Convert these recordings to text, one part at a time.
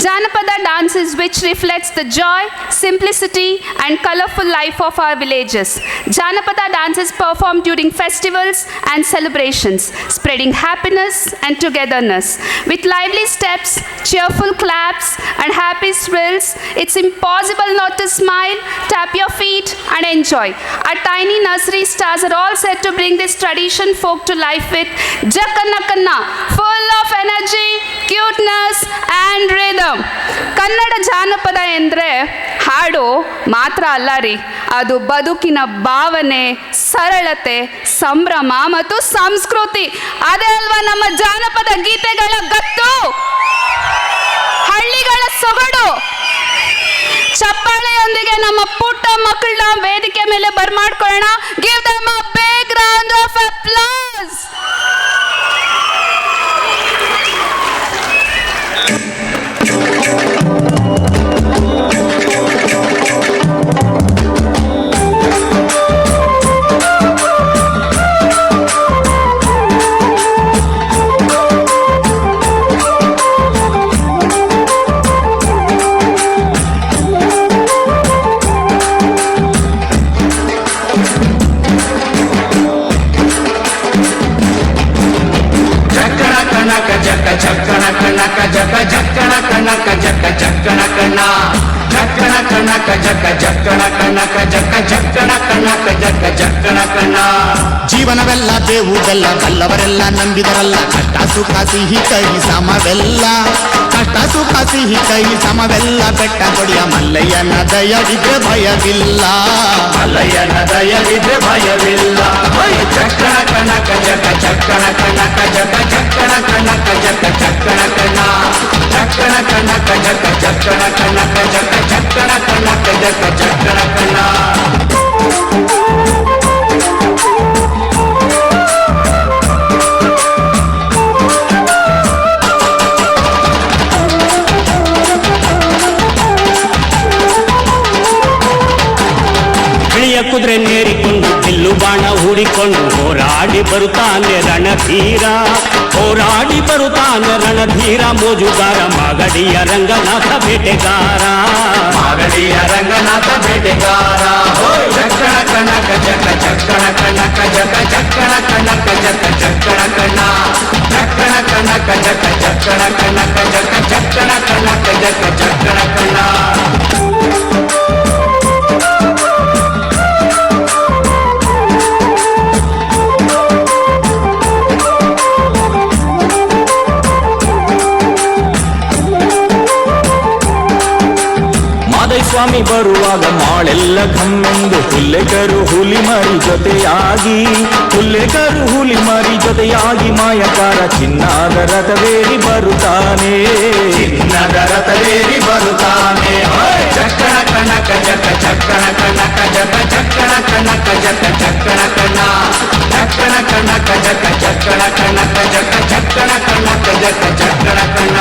Janapada dances which reflects the joy, simplicity and colorful life of our villages. Janapada dances performed during festivals and celebrations, spreading happiness and togetherness. With lively steps, cheerful claps and happy thrills, it's impossible not to smile, tap your feet and enjoy. Our tiny nursery stars are all set to bring this tradition folk to life with Jakanna Kanna, full of energy, cuteness and rhythm. Kannada ಜಾನಪದ ಎಂದರೆ ಹಾಡು ಮಾತ್ರ ಅಲ್ಲ ರೀ, ಅದು ಬದುಕಿನ ಭಾವನೆ, ಸರಳತೆ, ಸಂಭ್ರಮ ಮತ್ತು ಸಂಸ್ಕೃತಿ. ಅದೇ ಅಲ್ವಾ ನಮ್ಮ ಜಾನಪದ ಗೀತೆಗಳ ಗತ್ತು, ಹಳ್ಳಿಗಳ ಸೊಗಡು. ಚಪ್ಪಾಳೆಯೊಂದಿಗೆ ನಮ್ಮ ಪುಟ್ಟ ಮಕ್ಕಳನ್ನ ವೇದಿಕೆ ಮೇಲೆ ಬರ್ಮಾಡ್ಕೊಳ್ಳೋಣ. Give them a big round of applause. ಜೀವನವೆಲ್ಲ ಬೇವು ಬೆಲ್ಲ, ಬಲ್ಲವರೆಲ್ಲ ನಂಬಿದರಲ್ಲ. ಕಷ್ಟ ಸುಖ ಸಿಹಿ ಕೈ ಸಮವೆಲ್ಲ, ಕಷ್ಟ ಸುಖ ಸಿಹಿ ಕೈ ಸಮವೆಲ್ಲ. ಬೆಟ್ಟ ಕೊಡಿಯ ಮಲ್ಲಯ್ಯನ ದಯವಿದ್ರೆ ಭಯವಿಲ್ಲ, ಮಲ್ಲಯ್ಯನ ದಯವಿದ್ರೆ ಭಯವಿಲ್ಲ. ಚಕ್ಕಣ ಕನಕ ಜಗ ಚಕ್ಕಣ ಕನಕ ಜಗ ಚಕ್ಕಣ ಕನಕ ಜಗ ಚಕ್ಕಣ ಕಣ, ಚಕ್ಕಣ ಕನಕ ಜಗ ಚಕ್ಕಣ ಕನಕ ಜಗ ಚಕ್ಕಣ ಕನಕ ಜಗ ಚಕ್ಕಣ ಕಣ. ಕುದುರೆ ನೇರಿಕೊಂಡು ಬಿಲ್ಲು ಬಾಣ ಹೂಡಿಕೊಂಡು ಹೋರಾಡಿ ಬರುತ್ತಾನೆ ರಣಧೀರ, ಹೋರಾಡಿ ಬರುತ್ತಾನೆ ರಣಧೀರ. ಮೋಜುಗಾರ ಮಾಗಡಿಯ ರಂಗನಾಥ ಬೇಟೆಗಾರ, ಮಾಗಡಿಯ ರಂಗನಾಥ ಬೇಟೆಗಾರ. ಚಕ್ಕಣ ಕನಕ ಜಗ ಚಕ್ಕಣ ಕನಕ ಜಗ ಚಕ್ಕಣ ಕನಕ ಜಗ ಚಕ್ಕಣ ಕಣ, ಚಕ್ಕಣ ಕನಕ ಜಗ ಚಕ್ಕಣ ಕನಕ ಜಗ ಚಕ್ಕಣ ಕನಕ ಜಗ ಚಕ್ಕಣ ಕಣ. ಸ್ವಾಮಿ ಬರುವಾಗ ಮಾಳೆಲ್ಲ ಘಮ್ಮೆಂದು ಹುಲ್ಲೆಕರು ಹುಲಿ ಮರಿ ಜೊತೆಯಾಗಿ, ಹುಲ್ಲೆಕರು ಹುಲಿ ಮರಿ ಜೊತೆಯಾಗಿ ಮಾಯಕಾರ ಚಿನ್ನದ ರಥವೇರಿ ಬರುತ್ತಾನೆ, ಚಿನ್ನದ ರಥವೇರಿ ಬರುತ್ತಾನೆ. ಚಕ್ಕಣ ಕನಕ ಜಗ ಚಕ್ಕಣ ಕನಕ ಜಗ ಚಕ್ಕಣ ಕನಕ ಜಗ ಚಕ್ಕಣ ಕಣ, ಚಕ್ಕಣ ಕನಕ ಜಗ ಚಕ್ಕಣ ಕನಕ ಜಗ ಚಕ್ಕಣ ಕನಕ ಜಗ ಚಕ್ಕಣ ಕಣ.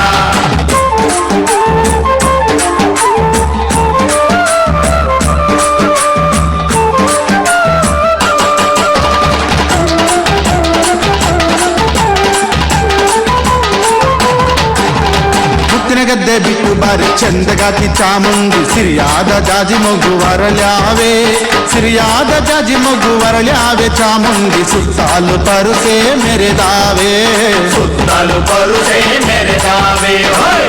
ಗದ್ದೆ ಬಿಟ್ಟು ಬಾರಿ ಚಂದಗಾತಿ ಚಾಮುಂಡಿ, ಸಿರಿಯಾದ ಜಾಜಿ ಮಗು ವರಳ್ಯಾವೆ, ಸಿರಿಯಾದ ಜಾಜಿ ಮಗು ವರಳ್ಯಾವೆ. ಚಾಮುಂಡಿ ಸುತ್ತಾಲು ಪರುಸೆ ಮೆರೆದಾವೆ, ಸುತ್ತಾಲು ಪರುಸೆ ಮೆರೆದಾವೆ.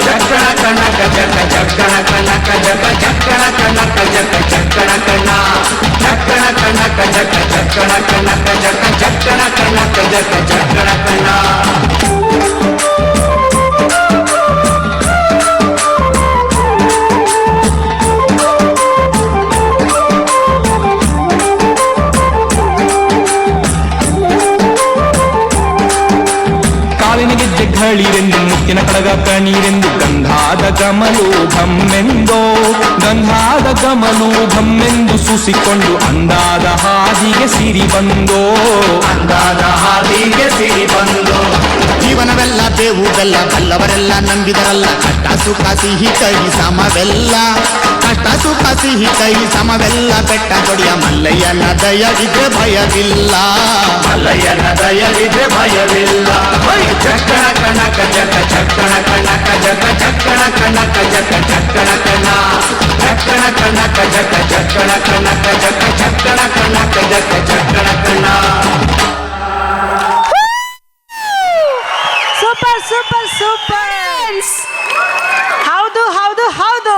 ಚಕ್ಕಣ ಕನಕ ಜಗ ಚಕ್ಕಣ ಕನಕ ಜಗ ಚಕ್ಕಣ ಕನಕ ಜಗ ಚಕ್ಕಣ ಕಣ, ಚಕ್ಕಣ ಕನಕ ಜಗ ಚಕ್ಕಣ ಕನಕ ಜಗ ಚಕ್ಕಣ ಕನಕ ಜಗ ಚಕ್ಕಣ ಕಣ. ಕಾಲಿನಿಗಿದ್ದೆ ಘಳಿರೆಂದು ಮುತ್ತಿನ ಕಡಗ ಕಣೀರೆಂದು ಗಂಧಾದ ಗಮಲು ಘಮ್ಮೆಂದೋ, ಗಂಧಾದ ಗಮಲು ಘಮ್ಮೆಂದು ಸೂಸಿಕೊಂಡು ಅಂದಾದ ಹಾದಿಗೆ ಸಿರಿ ಬಂದೋ, ಅಂದಾದ ಹಾದಿಗೆ ಸಿರಿ ಬಂದೋ. ಜೀವನವೆಲ್ಲ ಬೇವು ಬೆಲ್ಲ, ಬಲ್ಲವರೆಲ್ಲ ನಂಬಿದರಲ್ಲ. ಕಷ್ಟ ಸುಖ ಸಿಹಿ ಕೈ ಸಮವೆಲ್ಲ, ಕಷ್ಟ ಸುಖ ಸಿಹಿ ಕೈ ಸಮವೆಲ್ಲ. ಬೆಟ್ಟ ಕೊಡಿಯ ಮಲ್ಲಯ್ಯನ ದಯವಿದ್ರೆ ಭಯವಿಲ್ಲ, ಮಲ್ಲಯ್ಯನ ದಯವಿದ್ರೆ ಭಯವಿಲ್ಲ. ಚಕ್ಕಣ ಕನಕ ಜಗ ಚಕ್ಕಣ ಕನಕ ಜಗ ಚಕ್ಕಣ ಕನಕ ಚಕ್ಕಣ ಕಣ್ಣ ಕಜಕ ಚಕ್ಕಣ ಕಣ್ಣ. Super super super. ಹೌದು ಹೌದು ಹೌದು.